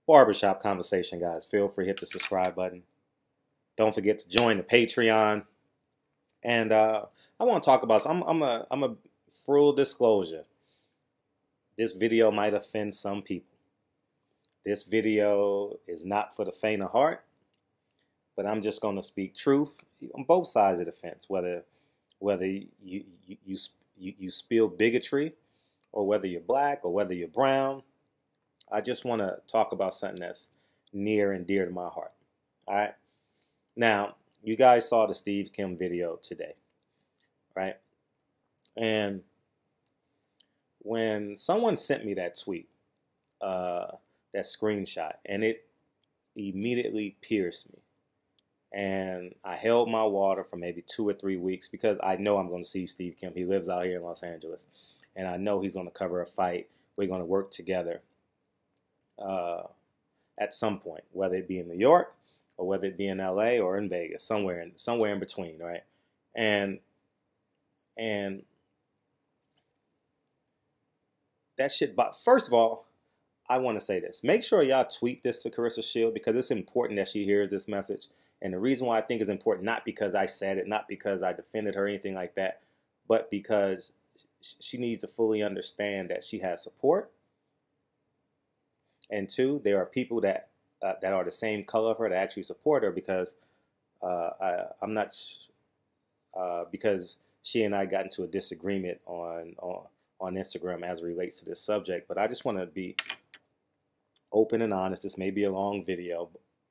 Barbershop conversation, guys. Feel free to hit the subscribe button. Don't forget to join the Patreon. And I want to talk about. I'm a full disclosure. This video might offend some people. This video is not for the faint of heart, but I'm just going to speak truth on both sides of the fence. Whether you spill bigotry, or whether you're black, or whether you're brown, I just want to talk about something that's near and dear to my heart. All right. Now, you guys saw the Steve Kim video today, right? And when someone sent me that tweet, that screenshot, and it immediately pierced me. And I held my water for maybe 2 or 3 weeks because I know I'm going to see Steve Kim. He lives out here in Los Angeles. And I know he's going to cover a fight. We're going to work together at some point, whether it be in New York or whether it be in LA or in Vegas, somewhere in between, right? And that shit. But first of all, I want to say this. Make sure y'all tweet this to Claressa Shield because it's important that she hears this message. And the reason why I think it's important, not because I said it, not because I defended her or anything like that, but because she needs to fully understand that she has support. And two, there are people that are the same color of her that actually support her because I'm not because she and I got into a disagreement on Instagram as it relates to this subject. But I just want to be open and honest. This may be a long video,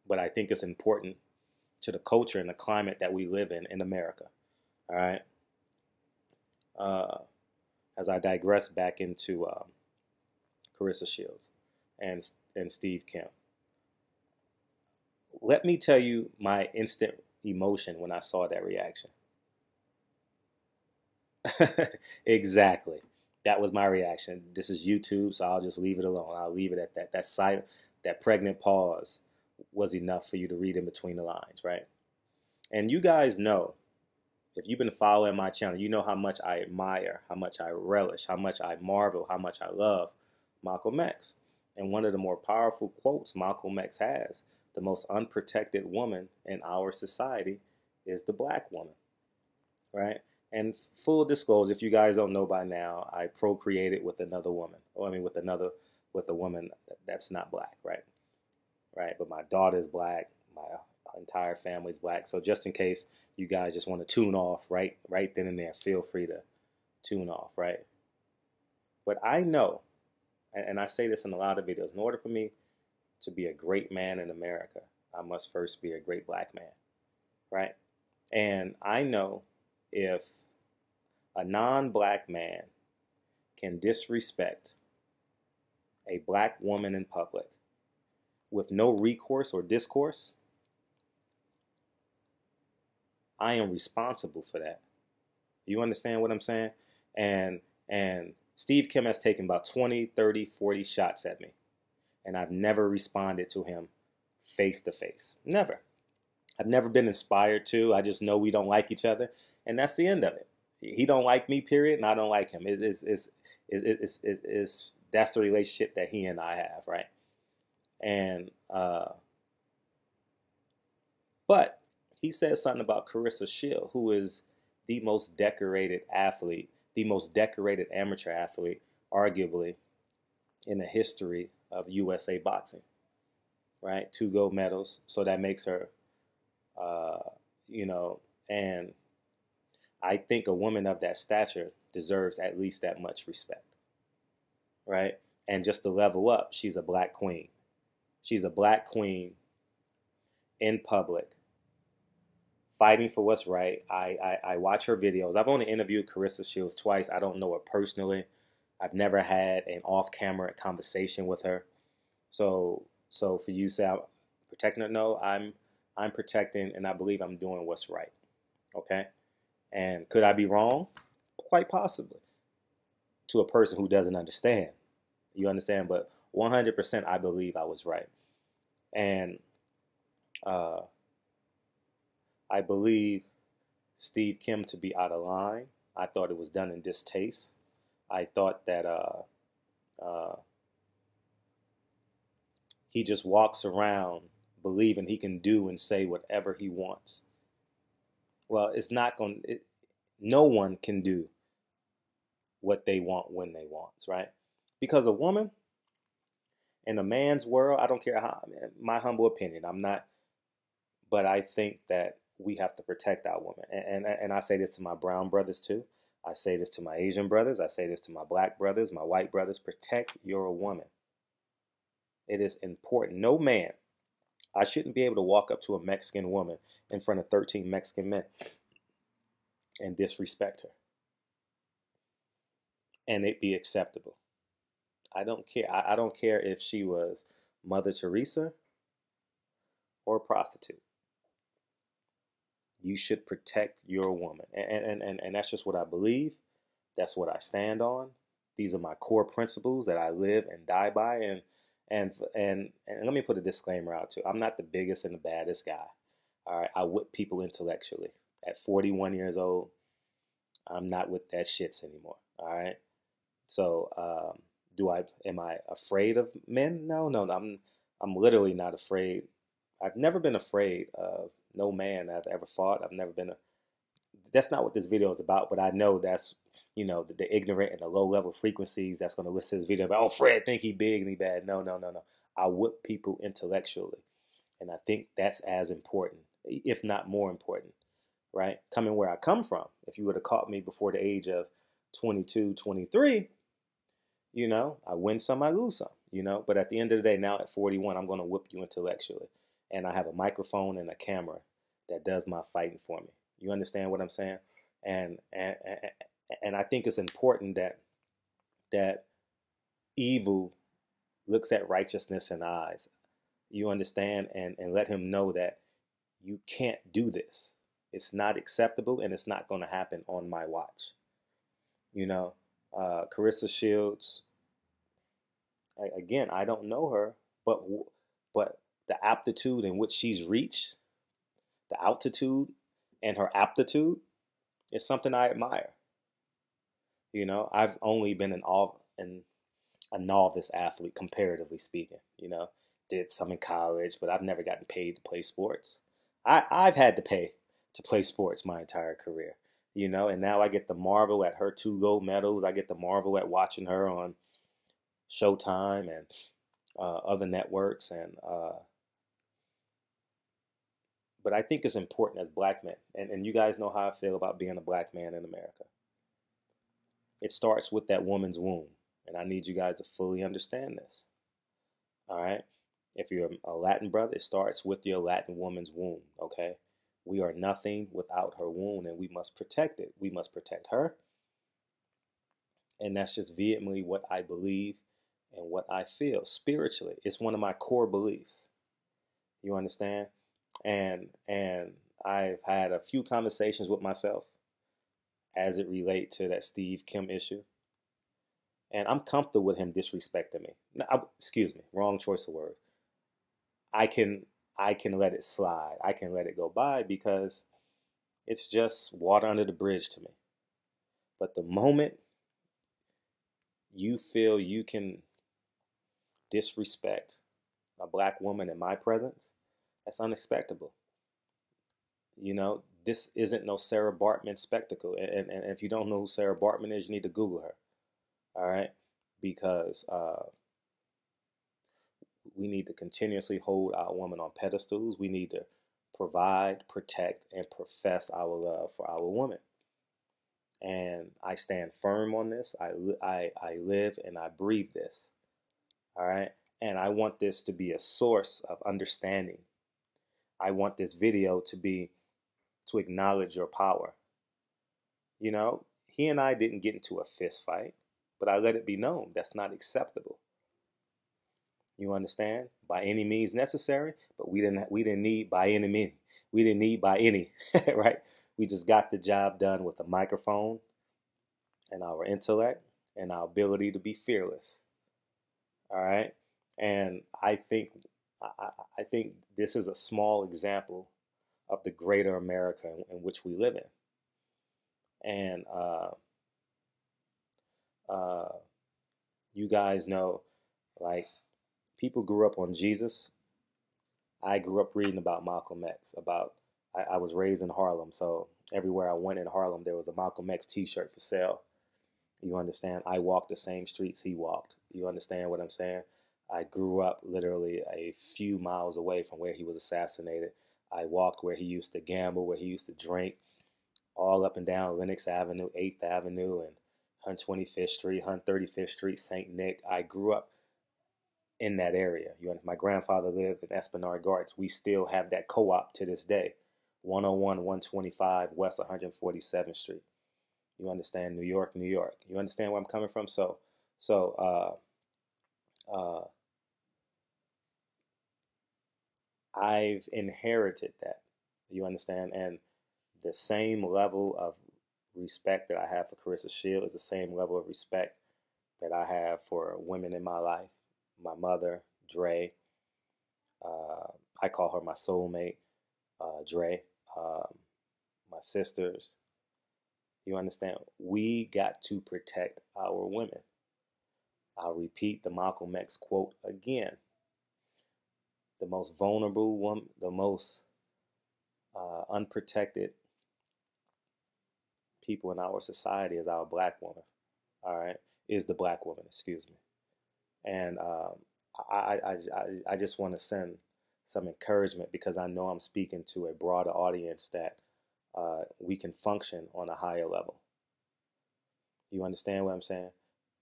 but I think it's important to the culture and the climate that we live in America. All right. As I digress back into Claressa Shields and Steve Kim. Let me tell you my instant emotion when I saw that reaction. Exactly. That was my reaction. This is YouTube, so I'll just leave it alone. I'll leave it at that. That silent, that pregnant pause was enough for you to read in between the lines, right? And you guys know, if you've been following my channel, you know how much I admire, how much I relish, how much I marvel, how much I love Malcolm X. And one of the more powerful quotes Malcolm X has, the most unprotected woman in our society is the black woman, right? And full disclosure, if you guys don't know by now, I procreated with another woman. Or I mean with a woman that's not black, right? Right, but my daughter is black, my entire family's black. So just in case you guys just want to tune off right then and there, feel free to tune off, right? But I know, and I say this in a lot of videos, in order for me to be a great man in America, I must first be a great black man, right? And I know if a non-black man can disrespect a black woman in public with no recourse or discourse, I am responsible for that. You understand what I'm saying? And Steve Kim has taken about 20, 30, 40 shots at me. And I've never responded to him face to face. Never. I've never been inspired to. I just know we don't like each other. And that's the end of it. He don't like me, period, and I don't like him. That's the relationship that he and I have, right? And but he said something about Claressa Shield, who is the most decorated athlete, the most decorated amateur athlete, arguably, in the history of USA boxing, right? 2 gold medals. So that makes her, and I think a woman of that stature deserves at least that much respect, right? And just to level up, she's a black queen. She's a black queen in public, fighting for what's right. I watch her videos. I've only interviewed Claressa Shields twice. I don't know her personally. I've never had an off-camera conversation with her. So for you to say I'm protecting her, no, I'm protecting, and I believe I'm doing what's right. Okay? And could I be wrong? Quite possibly. To a person who doesn't understand. You understand? But 100% I believe I was right. And I believe Steve Kim to be out of line. I thought it was done in distaste. I thought that he just walks around believing he can do and say whatever he wants. Well, it's not going. No one can do what they want when they want, right? Because a woman in a man's world, I don't care how. My humble opinion, I'm not, but I think that we have to protect our women, and I say this to my brown brothers too. I say this to my Asian brothers. I say this to my black brothers, my white brothers. Protect your woman. It is important. No man. I shouldn't be able to walk up to a Mexican woman in front of 13 Mexican men and disrespect her and it be acceptable. I don't care. I don't care if she was Mother Teresa or a prostitute. You should protect your woman. And that's just what I believe. That's what I stand on. These are my core principles that I live and die by. And let me put a disclaimer out too. I'm not the biggest and the baddest guy. All right. I whip people intellectually. At 41 years old, I'm not with that shits anymore. All right. So am I afraid of men? No. I'm literally not afraid. I've never been afraid of no man I've ever fought. I've never been that's not what this video is about, but I know that's, the ignorant and the low level frequencies that's going to listen to this video about, oh, Fred think he big and he bad. No. I whip people intellectually. And I think that's as important, if not more important, right? Coming where I come from, if you would have caught me before the age of 22, 23, I win some, I lose some, but at the end of the day, now at 41, I'm going to whip you intellectually. And I have a microphone and a camera that does my fighting for me. You understand what I'm saying? And I think it's important that evil looks at righteousness in the eyes. You understand? And let him know that you can't do this. It's not acceptable and it's not going to happen on my watch. Claressa Shields, again, I don't know her, but the aptitude in which she's reached, the altitude and her aptitude is something I admire. I've only been a novice athlete, comparatively speaking. Did some in college, but I've never gotten paid to play sports. I've had to pay to play sports my entire career, and now I get to marvel at her 2 gold medals. I get to marvel at watching her on Showtime and other networks. But I think it's important as black men, and you guys know how I feel about being a black man in America. It starts with that woman's womb, and I need you guys to fully understand this. All right? If you're a Latin brother, it starts with your Latin woman's womb, okay? We are nothing without her womb, and we must protect it. We must protect her. And that's just vehemently what I believe and what I feel spiritually. It's one of my core beliefs. You understand? And I've had a few conversations with myself as it relates to that Steve Kim issue. And I'm comfortable with him disrespecting me. Excuse me, wrong choice of word. I can let it slide. I can let it go by because it's just water under the bridge to me. But the moment you feel you can disrespect a black woman in my presence, that's unacceptable. This isn't no Sarah Bartman spectacle. And if you don't know who Sarah Bartman is, you need to Google her. All right? Because we need to continuously hold our woman on pedestals. We need to provide, protect, and profess our love for our woman. And I stand firm on this. I live and I breathe this. All right? And I want this to be a source of understanding. I want this video to acknowledge your power. He and I didn't get into a fist fight, but I let it be known that's not acceptable. You understand? By any means necessary, but we didn't need by any means. We didn't need by any, right? We just got the job done with a microphone and our intellect and our ability to be fearless. All right? And I think this is a small example of the greater America in which we live in. And you guys know, like, People grew up on Jesus. I grew up reading about Malcolm X. I was raised in Harlem, so everywhere I went in Harlem, there was a Malcolm X T-shirt for sale. You understand? I walked the same streets he walked. You understand what I'm saying? I grew up literally a few miles away from where he was assassinated. I walked where he used to gamble, where he used to drink, all up and down Lenox Avenue, 8th Avenue, and 125th Street, 135th Street, St. Nick. I grew up in that area. My grandfather lived in Esplanade Gardens. We still have that co-op to this day, 101, 125 West 147th Street. You understand? New York, New York. You understand where I'm coming from? So I've inherited that. You understand? And the same level of respect that I have for Claressa Shield is the same level of respect that I have for women in my life. My mother, Dre. I call her my soulmate, Dre. My sisters. You understand? We got to protect our women. I'll repeat the Malcolm X quote again. The most vulnerable woman, the most unprotected people in our society is our black woman. All right, is the black woman, excuse me. And I just want to send some encouragement because I know I'm speaking to a broader audience that we can function on a higher level. You understand what I'm saying?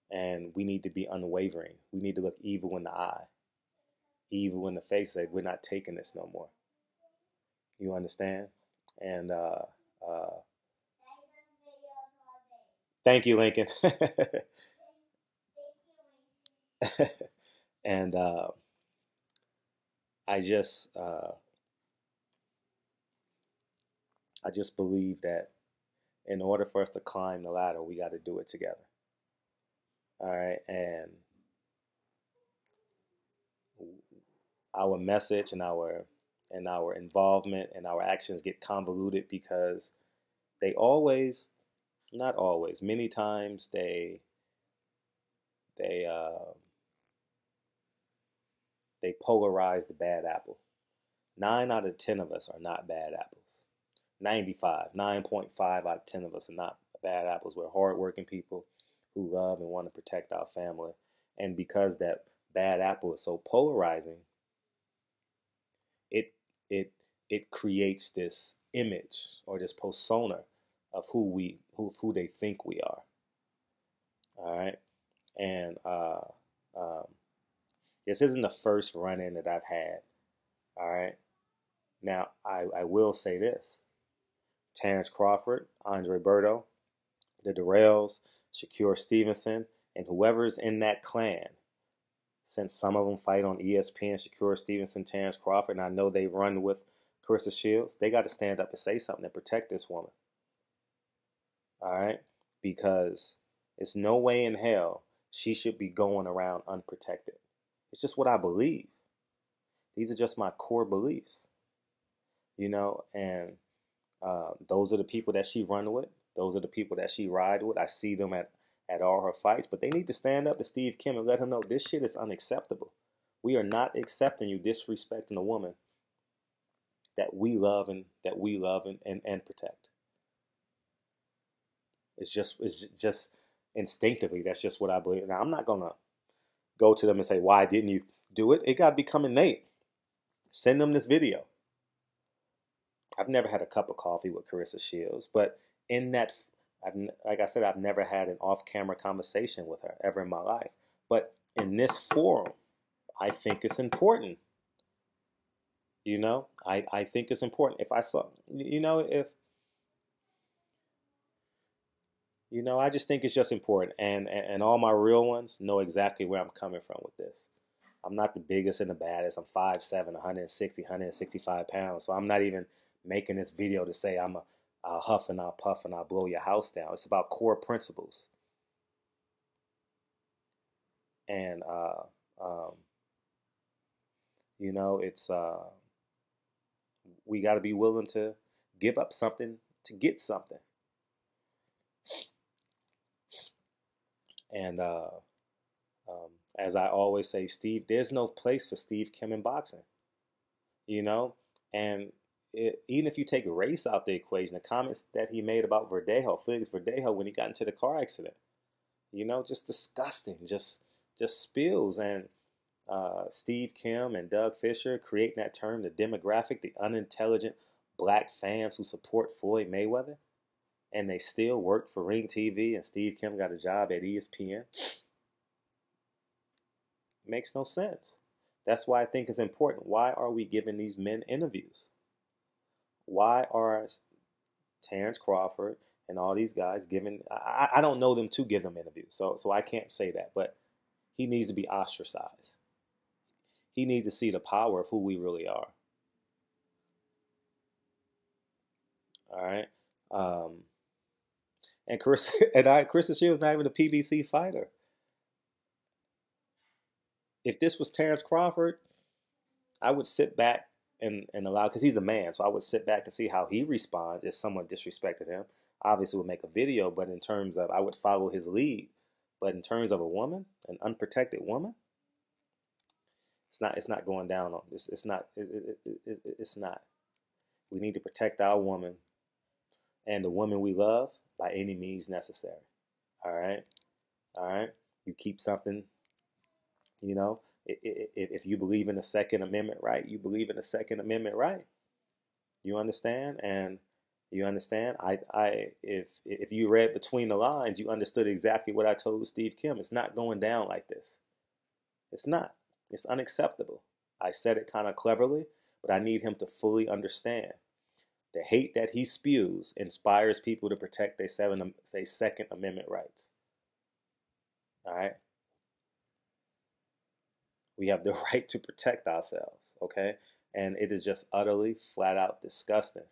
And we need to be unwavering. We need to look evil in the eye, evil in the face, say, we're not taking this no more. You understand? And thank you, Lincoln. And I just believe that in order for us to climb the ladder, we got to do it together. All right, and our message and our involvement and our actions get convoluted because they always, not always, many times they polarize the bad apple. 9 out of 10 of us are not bad apples. 9.5 out of 10 of us are not bad apples. We're hardworking people who love and want to protect our family. And because that bad apple is so polarizing, it it it creates this image or this persona of who they think we are. All right, and um, this isn't the first run-in that I've had. All right, now I will say this: Terrence Crawford, Andre Berto, the Durrells, Shakur Stevenson, and whoever's in that clan. Since some of them fight on ESPN, Shakur Stevenson, Terrence Crawford, and I know they run with Claressa Shields, they got to stand up and say something and protect this woman. All right? Because it's no way in hell she should be going around unprotected. It's just what I believe. These are just my core beliefs. And those are the people that she run with. Those are the people that she ride with. I see them at all her fights, but they need to stand up to Steve Kim and let him know this shit is unacceptable. We are not accepting you disrespecting a woman that we love and protect. It's just instinctively, that's just what I believe. Now, I'm not gonna go to them and say, why didn't you do it? It got to become innate. Send them this video. I've never had a cup of coffee with Claressa Shields, but in that, like I said, I've never had an off-camera conversation with her ever in my life. But in this forum, I think it's important. I think it's important. If I saw, I just think it's just important. And all my real ones know exactly where I'm coming from with this. I'm not the biggest and the baddest. I'm 5'7", 160, 165 pounds. So I'm not even making this video to say I'll huff and I'll puff and I'll blow your house down. It's about core principles. And, it's, we got to be willing to give up something to get something. And As I always say, Steve, there's no place for Steve Kim in boxing, you know? And even if you take race out the equation, the comments that he made about Felix Verdejo, when he got into the car accident, just disgusting, just spills. And Steve Kim and Doug Fisher creating that term, the demographic, the unintelligent black fans who support Floyd Mayweather, and they still work for Ring TV, and Steve Kim got a job at ESPN. Makes no sense. That's why I think it's important. Why are we giving these men interviews? Why are Terrence Crawford and all these guys giving? I don't know them to give them interviews, so I can't say that. But he needs to be ostracized. He needs to see the power of who we really are. All right. And Chris Shields not even a PBC fighter. If this was Terrence Crawford, I would sit back and allow, because he's a man, so I would sit back and see how he responds if someone disrespected him. Obviously, would make a video, but in terms of, I would follow his lead. But in terms of a woman, an unprotected woman, it's not going down on. It's not. It's not. We need to protect our woman and the woman we love by any means necessary. All right, all right. You keep something. If you believe in the Second Amendment right, you believe in the Second Amendment right. You understand? And you understand? If you read between the lines, you understood exactly what I told Steve Kim. It's not going down like this. It's not. It's unacceptable. I said it kind of cleverly, but I need him to fully understand. The hate that he spews inspires people to protect their Second Amendment rights. All right? We have the right to protect ourselves, okay? And it is just utterly, flat out disgusting,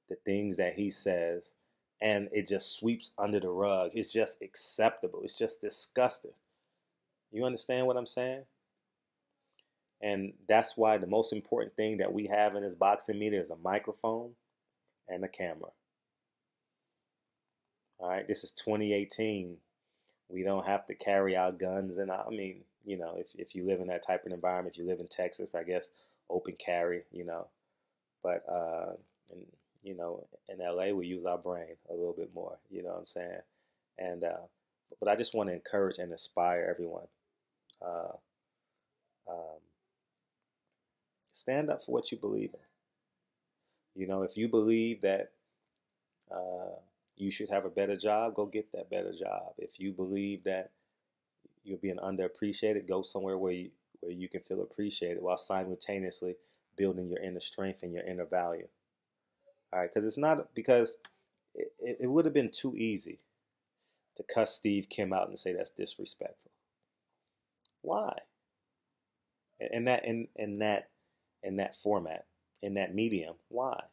the things that he says, and it just sweeps under the rug. It's just acceptable. It's just disgusting. You understand what I'm saying? And that's why the most important thing that we have in this boxing media is a microphone and a camera. All right, this is 2018. We don't have to carry our guns, and if you live in that type of environment, if you live in Texas, I guess open carry, but in LA we use our brain a little bit more, you know what I'm saying? And but I just want to encourage and inspire everyone. Uh, um, Stand up for what you believe in. If you believe that you should have a better job, go get that better job. If you believe that you're being underappreciated, go somewhere where you can feel appreciated while simultaneously building your inner strength and your inner value. All right, because it would have been too easy to cuss Steve Kim out and say that's disrespectful. Why? In that format, in that medium, why?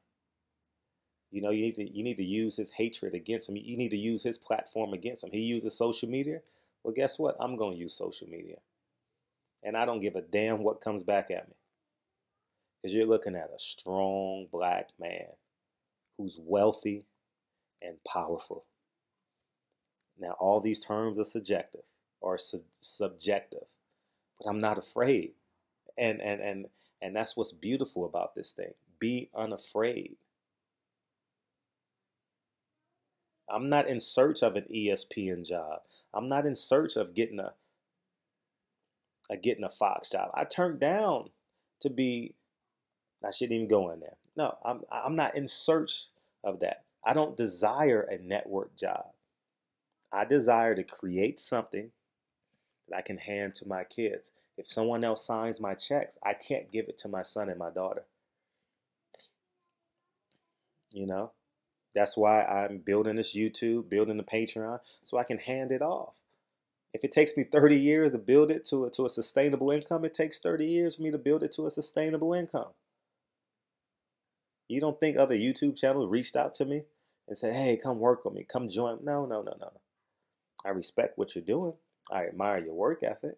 You need to use his hatred against him. You need to use his platform against him. He uses social media. Well, guess what? I'm going to use social media. And I don't give a damn what comes back at me. Because you're looking at a strong black man who's wealthy and powerful. Now, all these terms are subjective, but I'm not afraid. And that's what's beautiful about this thing. Be unafraid. I'm not in search of an ESPN job. I'm not in search of getting a Fox job. I turned down to be. I shouldn't even go in there. No, I'm not in search of that. I don't desire a network job. I desire to create something that I can hand to my kids. If someone else signs my checks, I can't give it to my son and my daughter. That's why I'm building this YouTube, building the Patreon, so I can hand it off. If it takes me 30 years to build it to a sustainable income, it takes 30 years for me to build it to a sustainable income. You don't think other YouTube channels reached out to me and said, hey, come work with me, come join? No. I respect what you're doing. I admire your work ethic.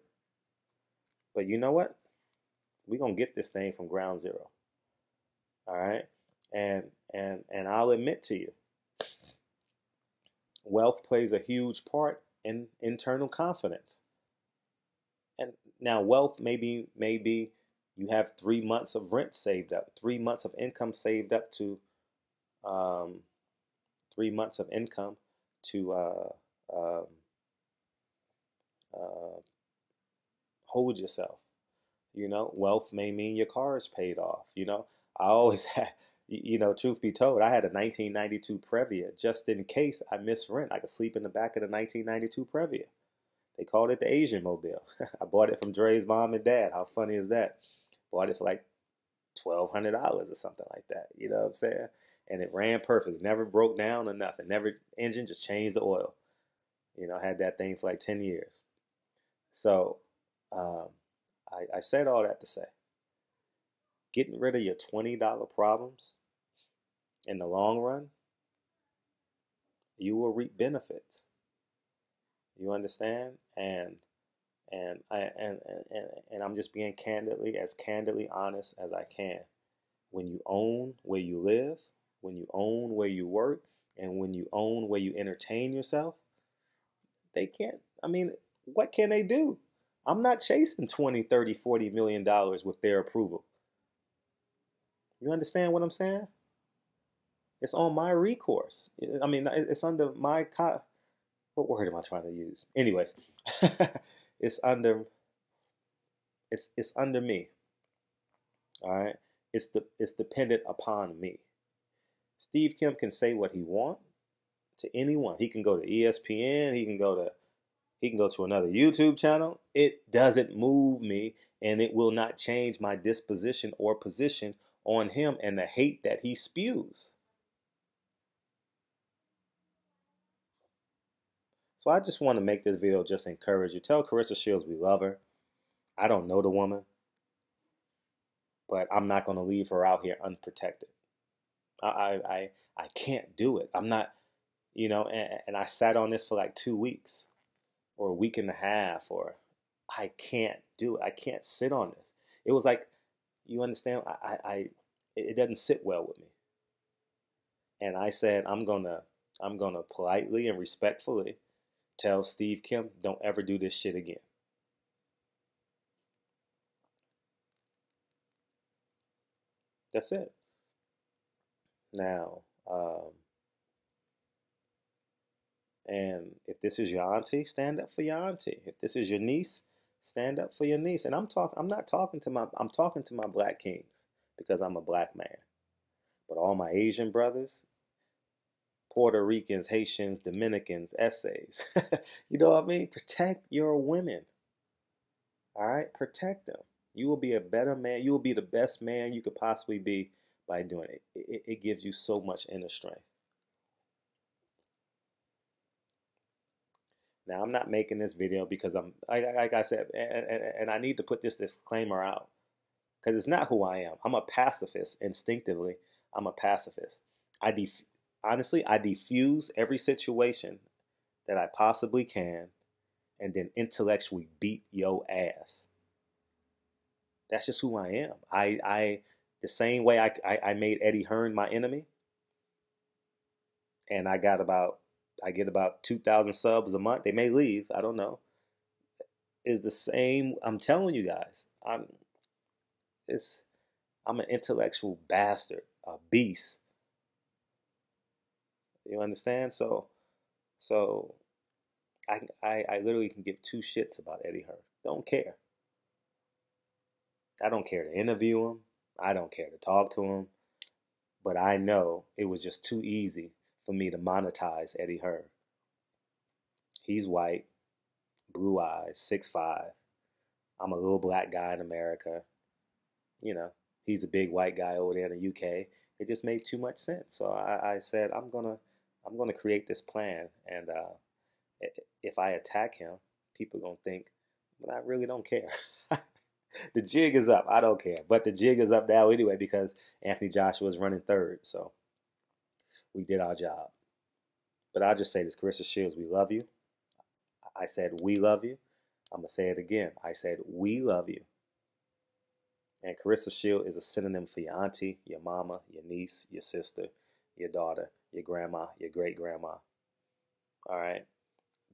But you know what? We're going to get this thing from ground zero. All right? And I'll admit to you, wealth plays a huge part in internal confidence. Now, wealth, maybe you have 3 months of rent saved up, 3 months of income saved up to, um, 3 months of income to um, uh, hold yourself. Wealth may mean your car is paid off. I always had, truth be told, I had a 1992 Previa just in case I missed rent. I could sleep in the back of the 1992 Previa. They called it the Asian Mobile. I bought it from Dre's mom and dad. How funny is that? Bought it for like $1,200 or something like that. You know what I'm saying? And it ran perfectly. Never broke down or nothing. Never engine, just changed the oil. I had that thing for like 10 years. So um, I said all that to say, getting rid of your $20 problems in the long run, you will reap benefits. You understand? And I'm just being candidly honest as I can. When you own where you live, when you own where you work, and when you own where you entertain yourself, they can't. I mean, what can they do? I'm not chasing 20, 30, $40 million with their approval. You understand what I'm saying? It's on my recourse. I mean, it's under my what word am I trying to use? Anyways, it's under it's under me. All right. It's dependent upon me. Steve Kim can say what he wants to anyone. He can go to ESPN. He can go to another YouTube channel. It doesn't move me, and it will not change my disposition or position on him and the hate that he spews. So I just want to make this video just encourage you. Tell Claressa Shields we love her. I don't know the woman, but I'm not going to leave her out here unprotected. I can't do it. I'm not, and I sat on this for like 2 weeks or a week and a half, or I can't do it. I can't sit on this. It was like, you understand? It doesn't sit well with me. And I said, I'm gonna politely and respectfully tell Steve Kim, don't ever do this shit again. That's it. Now, and if this is your auntie, stand up for your auntie. If this is your niece, stand up for your niece. And I'm talking to my black kings because I'm a black man. But all my Asian brothers, Puerto Ricans, Haitians, Dominicans, essays, you know what I mean? Protect your women. All right? Protect them. You will be a better man. You will be the best man you could possibly be by doing it. It gives you so much inner strength. Now, I'm not making this video because like I said, and I need to put this disclaimer out because it's not who I am. I'm a pacifist instinctively. I'm a pacifist. I honestly, I defuse every situation that I possibly can and then intellectually beat your ass. That's just who I am. The same way I made Eddie Hearn my enemy, and I get about 2,000 subs a month. They may leave, I don't know. Is the same. I'm telling you guys, it's I'm an intellectual bastard, a beast. You understand? So I literally can give two shits about Eddie Hearn. Don't care. I don't care to interview him. I don't care to talk to him. But I know it was just too easy for me to monetize Eddie Hearn. He's white, blue eyes, 6'5". I'm a little black guy in America. You know, he's a big white guy over there in the UK. It just made too much sense. So I said I'm gonna create this plan, and if I attack him, people gonna think, but I really don't care. The jig is up. I don't care, but the jig is up now anyway because Anthony Joshua is running third. So we did our job. But I'll just say this, Claressa Shields, we love you. I said we love you. I'm gonna say it again. I said we love you. And Claressa Shield is a synonym for your auntie, your mama, your niece, your sister, your daughter, your grandma, your great grandma. All right.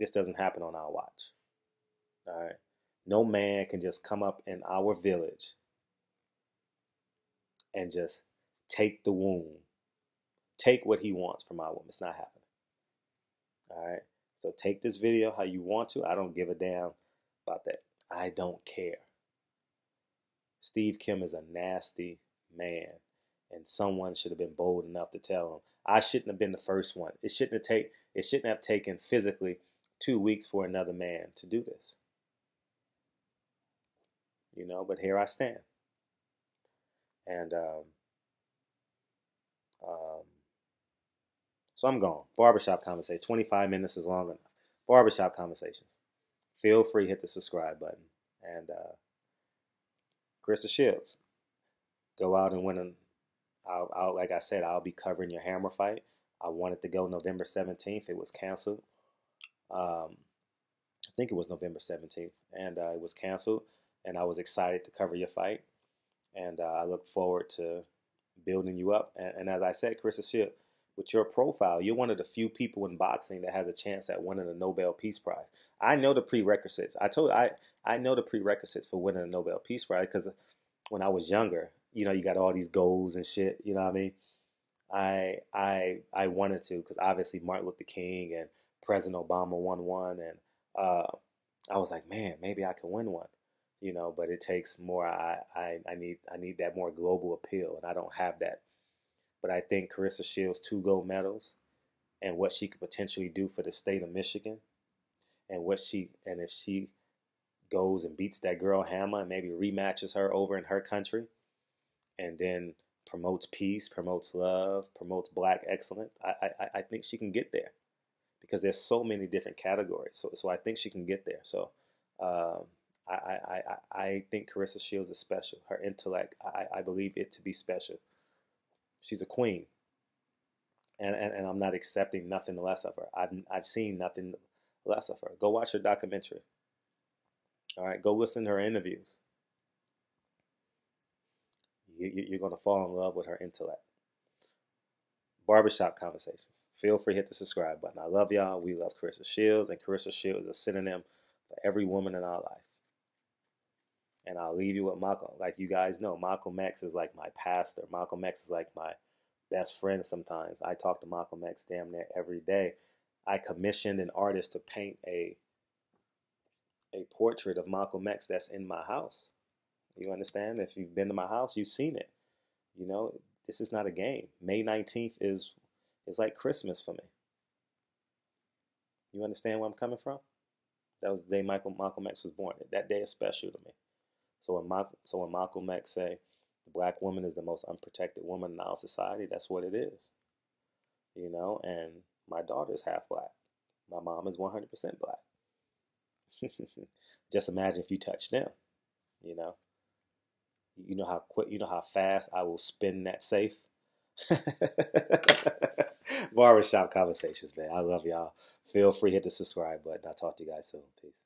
This doesn't happen on our watch. All right. No man can just come up in our village and just take the womb, take what he wants from our womb. It's not happening. All right. So take this video how you want to. I don't give a damn about that. I don't care. Steve Kim is a nasty man, and someone should have been bold enough to tell him. I shouldn't have been the first one. It shouldn't have taken physically 2 weeks for another man to do this. You know, but here I stand. And so I'm gone. Barbershop conversation. 25 minutes is long enough. Barbershop conversations. Feel free, hit the subscribe button. And Claressa Shields, go out and win. I'll like I said, I'll be covering your Hammer fight. I wanted to go November 17th. It was canceled. I think it was November 17th. And it was canceled. And I was excited to cover your fight. And I look forward to building you up. And as I said, Claressa Shields, with your profile, you're one of the few people in boxing that has a chance at winning a Nobel Peace Prize. I know the prerequisites. I know the prerequisites for winning a Nobel Peace Prize because when I was younger, you know, you got all these goals and shit. You know what I mean? I wanted to because obviously Martin Luther King and President Obama won one, and I was like, man, maybe I can win one. You know, but it takes more. I need that more global appeal, and I don't have that. But I think Claressa Shields' 2 gold medals and what she could potentially do for the state of Michigan, and if she goes and beats that girl Hammer and maybe rematches her over in her country, and then promotes peace, promotes love, promotes black excellence, I think she can get there because there's so many different categories. So I think she can get there. So I think Claressa Shields is special. Her intellect, I believe it to be special. She's a queen, and I'm not accepting nothing less of her. I've seen nothing less of her. Go watch her documentary. All right, go listen to her interviews. You're gonna fall in love with her intellect. Barbershop conversations. Feel free to hit the subscribe button. I love y'all. We love Claressa Shields, and Claressa Shields is a synonym for every woman in our life. And I'll leave you with Malcolm. Like you guys know, Malcolm X is like my pastor. Malcolm X is like my best friend sometimes. I talk to Malcolm X damn near every day. I commissioned an artist to paint a portrait of Malcolm X that's in my house. You understand? If you've been to my house, you've seen it. You know, this is not a game. May 19th is like Christmas for me. You understand where I'm coming from? That was the day Malcolm X was born. That day is special to me. So when Malcolm X say the black woman is the most unprotected woman in our society, that's what it is. You know, and my daughter is half black. My mom is 100% black. Just imagine if you touch them. You know. You know how quick, you know how fast I will spin that safe. Barbershop conversations, man. I love y'all. Feel free to hit the subscribe button. I'll talk to you guys soon. Peace.